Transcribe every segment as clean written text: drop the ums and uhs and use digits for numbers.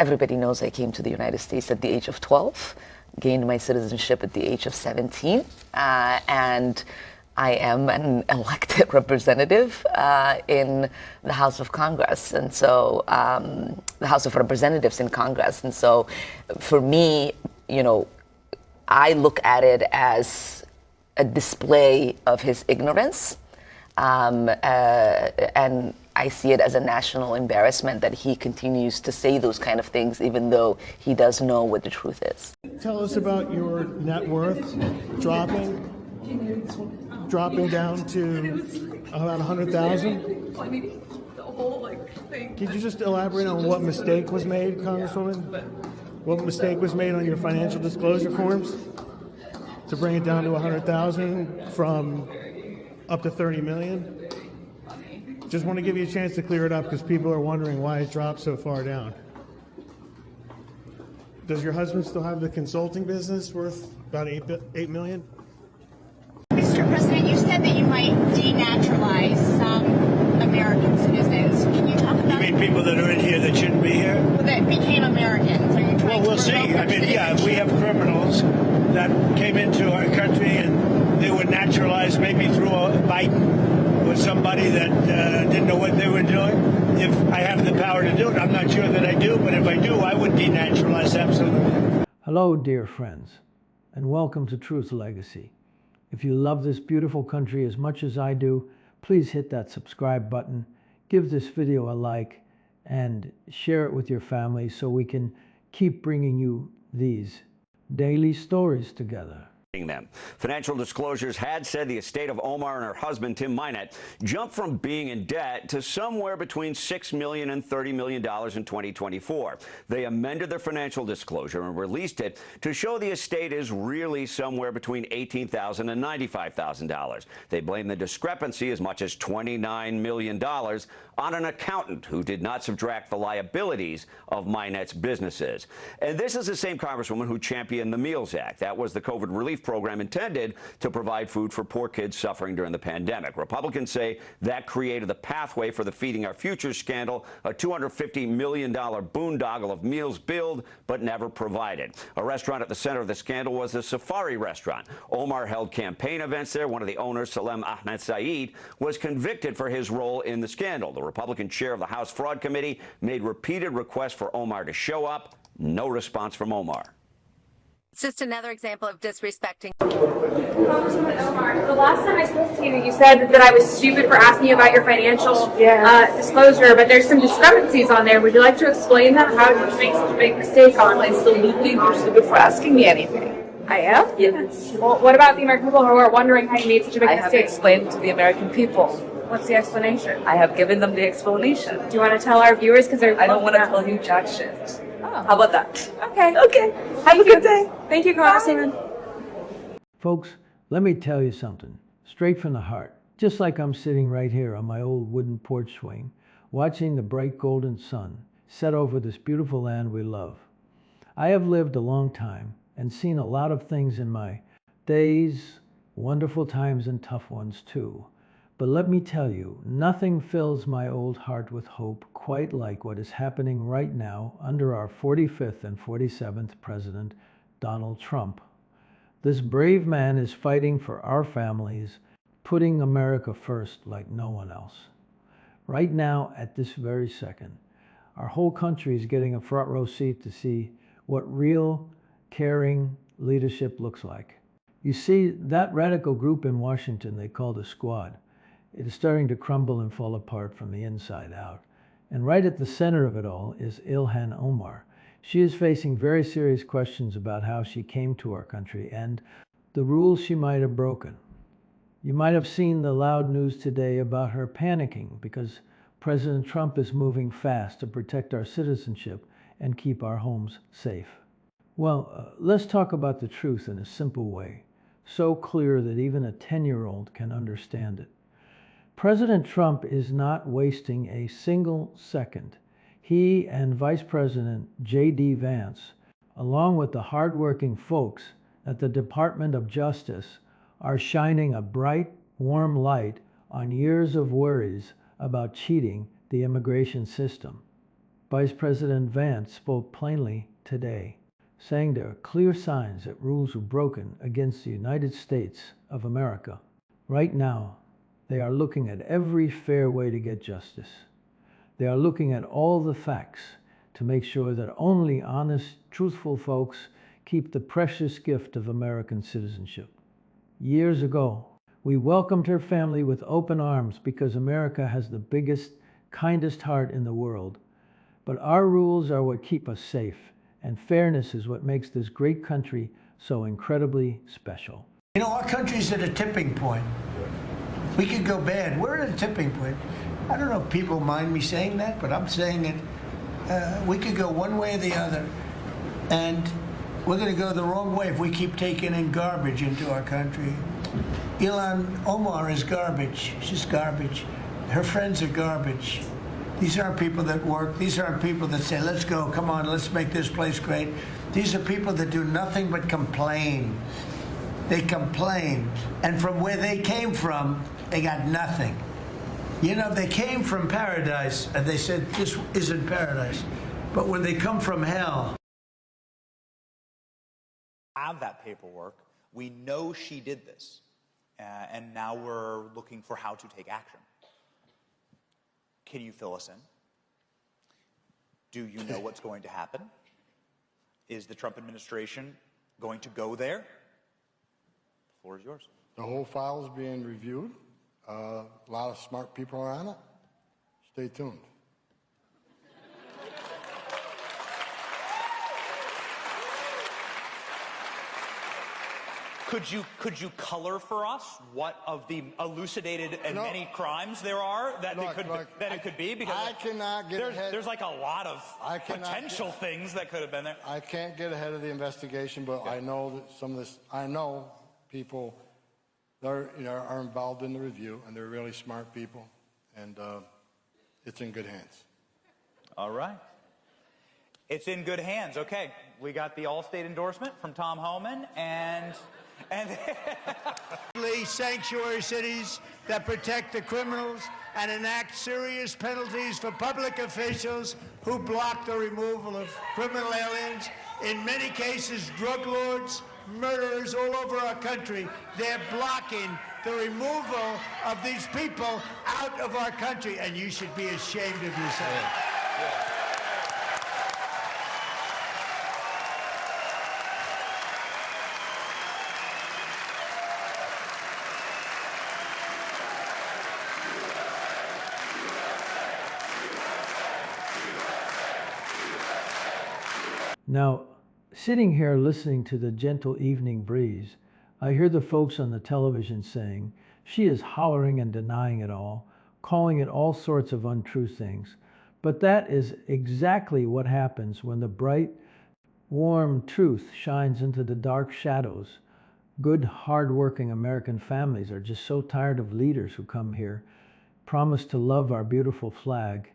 everybody knows I came to the United States at the age of 12, gained my citizenship at the age of 17, and I am an elected representative in the House of Congress, and so the House of Representatives in Congress. And so for me, I look at it as a display of his ignorance, and I see it as a national embarrassment that he continues to say those kind of things, even though he does know what the truth is. Tell us about your net worth dropping down to about 100,000. The whole thing. Could you just elaborate on what mistake was made, Congresswoman? What mistake was made on your financial disclosure forms to bring it down to 100,000 from up to 30 million? Just want to give you a chance to clear it up because people are wondering why it dropped so far down. Does your husband still have the consulting business worth about $8 million? Mr. President, you said that you might denaturalize some American citizens. Can you talk about... You mean people that are in here that shouldn't be here? That became Americans. Are you trying Well, we'll to see. revoke I mean, citizenship? yeah, we have criminals that came into our country and they were naturalized maybe through a Biden or somebody that didn't know what they were doing. If I have the power to do it, I'm not sure that I do, but if I do, I would denaturalize absolutely. Hello, dear friends, and welcome to Truth Legacy. If you love this beautiful country as much as I do, please hit that subscribe button, give this video a like, and share it with your family so we can keep bringing you these daily stories together. Them. Financial disclosures had said the estate of Omar and her husband, Tim Minett, jumped from being in debt to somewhere between $6 million and $30 million in 2024. They amended their financial disclosure and released it to show the estate is really somewhere between $18,000 and $95,000. They blame the discrepancy as much as $29 million on an accountant who did not subtract the liabilities of Minett's businesses. And this is the same Congresswoman who championed the Meals Act. That was the COVID relief program intended to provide food for poor kids suffering during the pandemic. Republicans say that created the pathway for the Feeding Our Future scandal, a $250 million boondoggle of meals billed but never provided. A restaurant at the center of the scandal was the Safari restaurant. Omar held campaign events there. One of the owners, Salem Ahmed Saeed, was convicted for his role in the scandal. The Republican chair of the House Fraud Committee made repeated requests for Omar to show up. No response from Omar. It's just another example of disrespecting. Congresswoman Omar, the last time I spoke to you, you said that I was stupid for asking you about your financial disclosure, but there's some discrepancies on there. Would you like to explain that? How did you make such a big mistake on it? Absolutely, you're stupid for asking me anything. I am? Yes. Well, what about the American people who are wondering how you made such a big I have mistake? explained to the American people. What's the explanation? I have given them the explanation. Do you want to tell our viewers? Because I don't want to tell you jack shit. Oh. How about that? Okay. Okay. Have a good day. Thank you, Congresswoman. Folks, let me tell you something, straight from the heart. Just like I'm sitting right here on my old wooden porch swing, watching the bright golden sun set over this beautiful land we love. I have lived a long time and seen a lot of things in my days, wonderful times and tough ones too. But let me tell you, nothing fills my old heart with hope quite like what is happening right now under our 45th and 47th President, Donald Trump. This brave man is fighting for our families, putting America first like no one else. Right now, at this very second, our whole country is getting a front row seat to see what real, caring leadership looks like. You see, that radical group in Washington they call the Squad, it is starting to crumble and fall apart from the inside out. And right at the center of it all is Ilhan Omar. She is facing very serious questions about how she came to our country and the rules she might have broken. You might have seen the loud news today about her panicking because President Trump is moving fast to protect our citizenship and keep our homes safe. Well, let's talk about the truth in a simple way, so clear that even a 10-year-old can understand it. President Trump is not wasting a single second. He and Vice President J.D. Vance, along with the hardworking folks at the Department of Justice, are shining a bright, warm light on years of worries about cheating the immigration system. Vice President Vance spoke plainly today, saying there are clear signs that rules were broken against the United States of America. Right now, they are looking at every fair way to get justice. They are looking at all the facts to make sure that only honest, truthful folks keep the precious gift of American citizenship. Years ago, we welcomed her family with open arms because America has the biggest, kindest heart in the world. But our rules are what keep us safe, and fairness is what makes this great country so incredibly special. You know, our country's at a tipping point. We could go bad. We're at a tipping point. I don't know if people mind me saying that, but I'm saying it. We could go one way or the other, and we're going to go the wrong way if we keep taking in garbage into our country. Ilhan Omar is garbage. She's garbage. Her friends are garbage. These aren't people that work. These aren't people that say, let's go, come on, let's make this place great. These are people that do nothing but complain. They complain. And from where they came from, they got nothing. You know, they came from paradise, and they said, this isn't paradise. But when they come from hell, have that paperwork. We know she did this, and now we're looking for how to take action. Can you fill us in? Do you know what's going to happen? Is the Trump administration going to go there? The floor is yours. The whole file is being reviewed. A lot of smart people are on it. Stay tuned. Could you color for us what of the elucidated and many crimes there are that it could be? Because I cannot get ahead. There's like a lot of potential things that could have been there. I can't get ahead of the investigation, but I know that some of this. I know people that are involved in the review, and they're really smart people, and it's in good hands. All right. It's in good hands. Okay, we got the Allstate endorsement from Tom Homan, and sanctuary cities that protect the criminals and enact serious penalties for public officials who block the removal of criminal aliens. In many cases, drug lords, murderers all over our country, they're blocking the removal of these people out of our country, and you should be ashamed of yourself. Now, sitting here listening to the gentle evening breeze, I hear the folks on the television saying, she is hollering and denying it all, calling it all sorts of untrue things. But that is exactly what happens when the bright, warm truth shines into the dark shadows. Good, hard-working American families are just so tired of leaders who come here, promise to love our beautiful flag,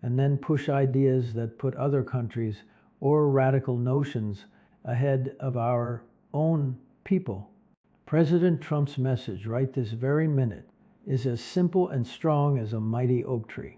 and then push ideas that put other countries or radical notions ahead of our own people. President Trump's message right this very minute is as simple and strong as a mighty oak tree.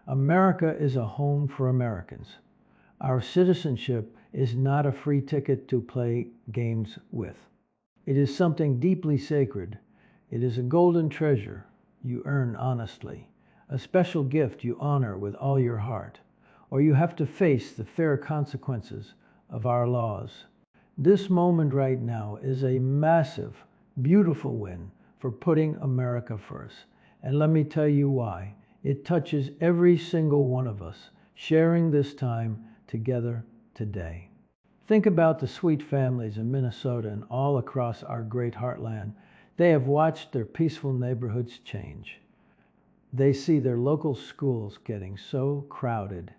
America is a home for Americans. Our citizenship is not a free ticket to play games with. It is something deeply sacred. It is a golden treasure you earn honestly, a special gift you honor with all your heart, or you have to face the fair consequences of our laws. This moment right now is a massive, beautiful win for putting America first. And let me tell you why. It touches every single one of us sharing this time together today. Think about the sweet families in Minnesota and all across our great heartland. They have watched their peaceful neighborhoods change. They see their local schools getting so crowded,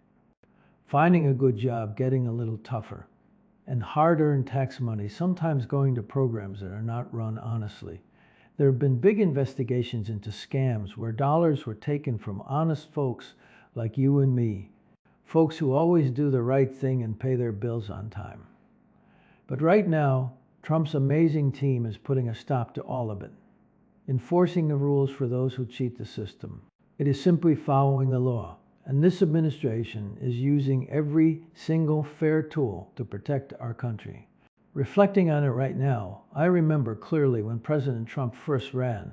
finding a good job getting a little tougher, and hard-earned tax money sometimes going to programs that are not run honestly. There have been big investigations into scams where dollars were taken from honest folks like you and me, folks who always do the right thing and pay their bills on time. But right now, Trump's amazing team is putting a stop to all of it, enforcing the rules for those who cheat the system. It is simply following the law, And this administration is using every single fair tool to protect our country. Reflecting on it right now, I remember clearly when President Trump first ran,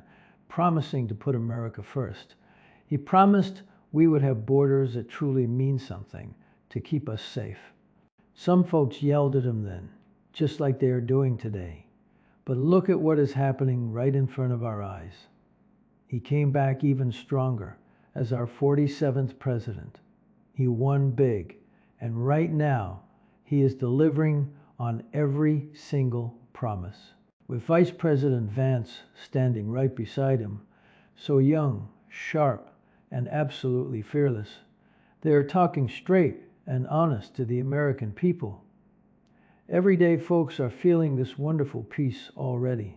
promising to put America first. He promised we would have borders that truly mean something to keep us safe. Some folks yelled at him then, just like they are doing today. But look at what is happening right in front of our eyes. He came back even stronger as our 47th president. He won big, and right now he is delivering on every single promise. With Vice President Vance standing right beside him, so young, sharp, and absolutely fearless, they are talking straight and honest to the American people. Everyday folks are feeling this wonderful peace already.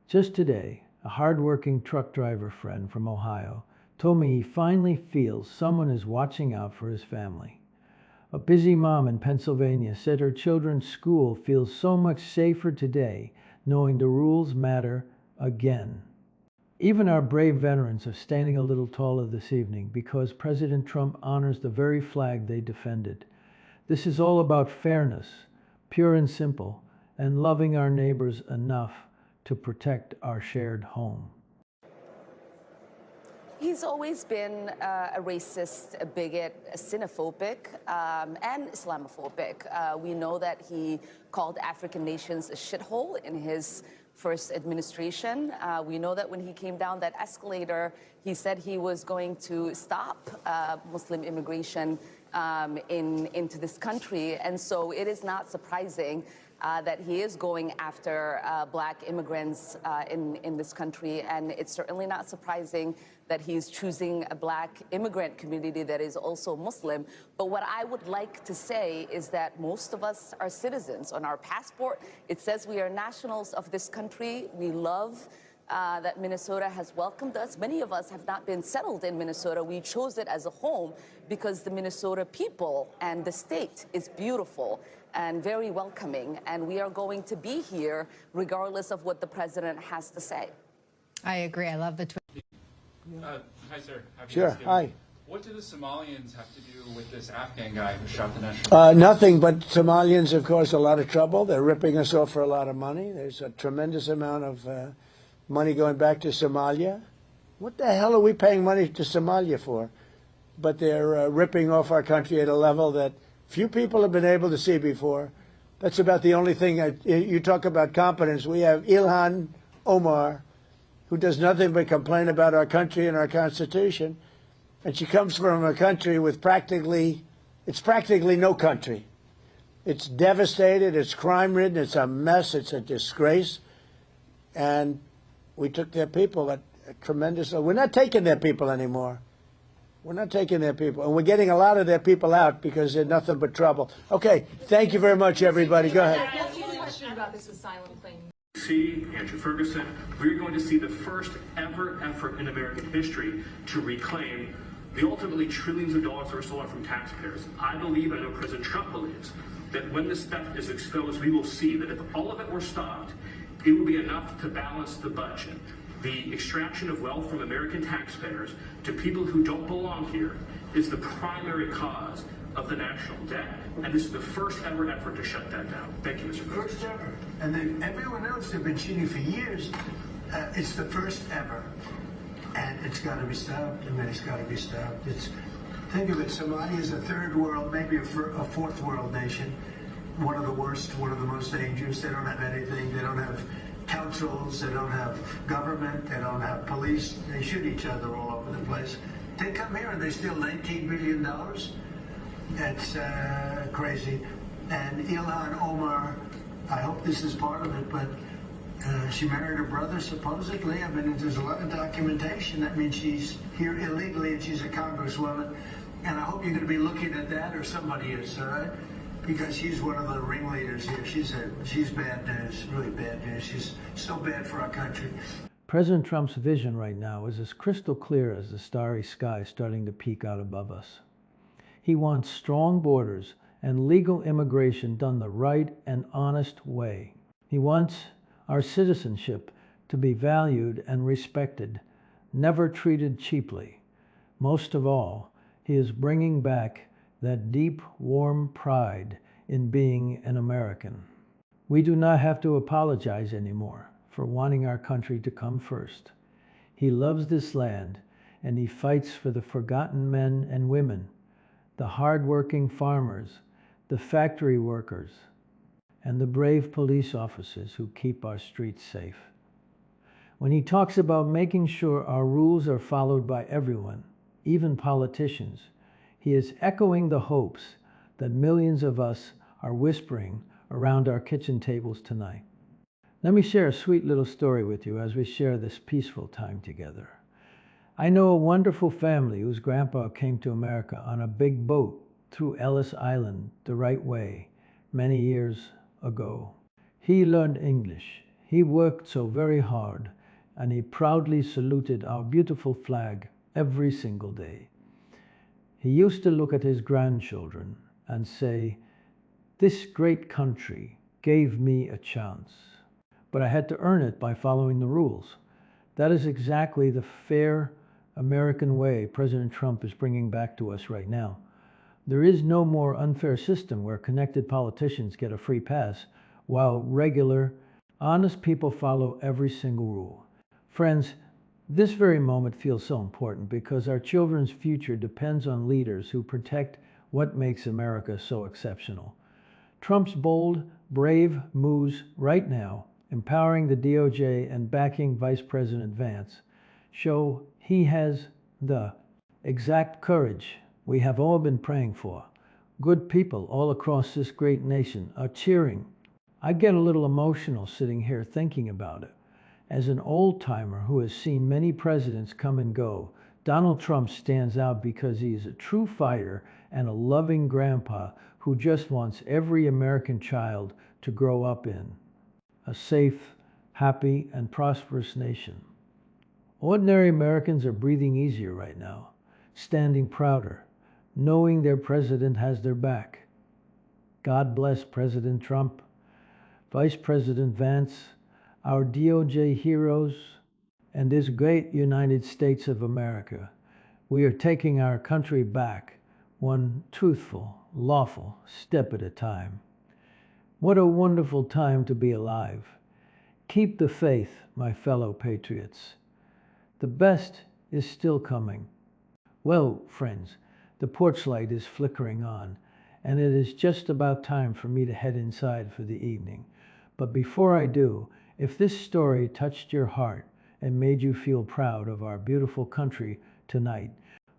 Just today, a hard-working truck driver friend from Ohio told me he finally feels someone is watching out for his family. A busy mom in Pennsylvania said her children's school feels so much safer today knowing the rules matter again. Even our brave veterans are standing a little taller this evening because President Trump honors the very flag they defended. This is all about fairness, pure and simple, and loving our neighbors enough to protect our shared home. He's always been a racist, a bigot, a xenophobic, and Islamophobic. We know that he called African nations a shithole in his first administration. We know that when he came down that escalator, he said he was going to stop Muslim immigration into this country. And so it is not surprising that he is going after black immigrants in this country. And it's certainly not surprising that he's choosing a black immigrant community that is also Muslim. But what I would like to say is that most of us are citizens. On our passport, it says we are nationals of this country. We love that Minnesota has welcomed us. Many of us have not been settled in Minnesota. We chose it as a home because the Minnesota people and the state is beautiful and very welcoming. And we are going to be here regardless of what the president has to say. I agree. I love the tweet. Hi, sir. Happy Sure. Thanksgiving. Hi. What do the Somalians have to do with this Afghan guy who shot the national? Nothing, but Somalians have caused a lot of trouble. They're ripping us off for a lot of money. There's a tremendous amount of money going back to Somalia. What the hell are we paying money to Somalia for? But they're ripping off our country at a level that few people have been able to see before. That's about the only thing. You talk about competence. We have Ilhan Omar, who does nothing but complain about our country and our Constitution. And she comes from a country with practically no country. It's devastated, it's crime-ridden, it's a mess, it's a disgrace. And we took their people at a tremendous... We're not taking their people anymore. We're not taking their people. And we're getting a lot of their people out because they're nothing but trouble. Okay, thank you very much, everybody. Go ahead. I have a question about this asylum claim. See, Andrew Ferguson, we're going to see the first ever effort in American history to reclaim the ultimately trillions of dollars that were stolen from taxpayers. I believe, I know President Trump believes, that when this theft is exposed, we will see that if all of it were stopped, it would be enough to balance the budget. The extraction of wealth from American taxpayers to people who don't belong here is the primary cause of the national debt, and this is the first ever effort to shut that down. Thank you, Mr. President. First ever. And everyone else, they've been cheating for years. It's the first ever. And it's got to be stopped. I mean, it's got to be stopped. Think of it, Somalia is a third world, maybe a fourth world nation. One of the worst, one of the most dangerous. They don't have anything. They don't have councils. They don't have government. They don't have police. They shoot each other all over the place. They come here and they steal $19 billion. That's crazy. And Ilhan Omar, I hope this is part of it, but she married her brother, supposedly. I mean, there's a lot of documentation. That means she's here illegally and she's a congresswoman. And I hope you're going to be looking at that, or somebody is, all right? Because she's one of the ringleaders here. She's bad news, really bad news. She's so bad for our country. President Trump's vision right now is as crystal clear as the starry sky starting to peek out above us. He wants strong borders and legal immigration done the right and honest way. He wants our citizenship to be valued and respected, never treated cheaply. Most of all, He is bringing back that deep, warm pride in being an American. We do not have to apologize anymore for wanting our country to come first. He loves this land, and he fights for the forgotten men and women, the hard-working farmers, the factory workers, and the brave police officers who keep our streets safe. When he talks about making sure our rules are followed by everyone, even politicians, he is echoing the hopes that millions of us are whispering around our kitchen tables tonight. Let me share a sweet little story with you as we share this peaceful time together. I know a wonderful family whose grandpa came to America on a big boat through Ellis Island the right way many years ago. He learned English. He worked so very hard, and he proudly saluted our beautiful flag every single day. He used to look at his grandchildren and say, "This great country gave me a chance, but I had to earn it by following the rules." That is exactly the fair American way President Trump is bringing back to us right now. There is no more unfair system where connected politicians get a free pass while regular, honest people follow every single rule. Friends, this very moment feels so important because our children's future depends on leaders who protect what makes America so exceptional. Trump's bold, brave moves right now, empowering the DOJ and backing Vice President Vance, show he has the exact courage we have all been praying for. Good people all across this great nation are cheering. I get a little emotional sitting here thinking about it. As an old-timer who has seen many presidents come and go, Donald Trump stands out because he is a true fighter and a loving grandpa who just wants every American child to grow up in a safe, happy, and prosperous nation. Ordinary Americans are breathing easier right now, standing prouder, knowing their president has their back. God bless President Trump, Vice President Vance, our DOJ heroes, and this great United States of America. We are taking our country back, one truthful, lawful step at a time. What a wonderful time to be alive. Keep the faith, my fellow patriots. The best is still coming. Well, friends, the porch light is flickering on, and it is just about time for me to head inside for the evening. But before I do, if this story touched your heart and made you feel proud of our beautiful country tonight,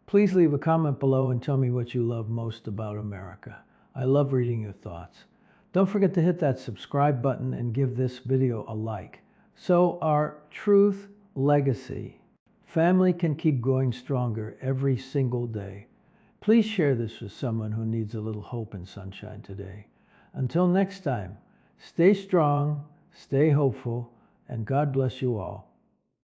please leave a comment below and tell me what you love most about America. I love reading your thoughts. Don't forget to hit that subscribe button and give this video a like, so our truth legacy family can keep going stronger every single day. Please share this with someone who needs a little hope and sunshine today. Until next time, stay strong, stay hopeful, and God bless you all.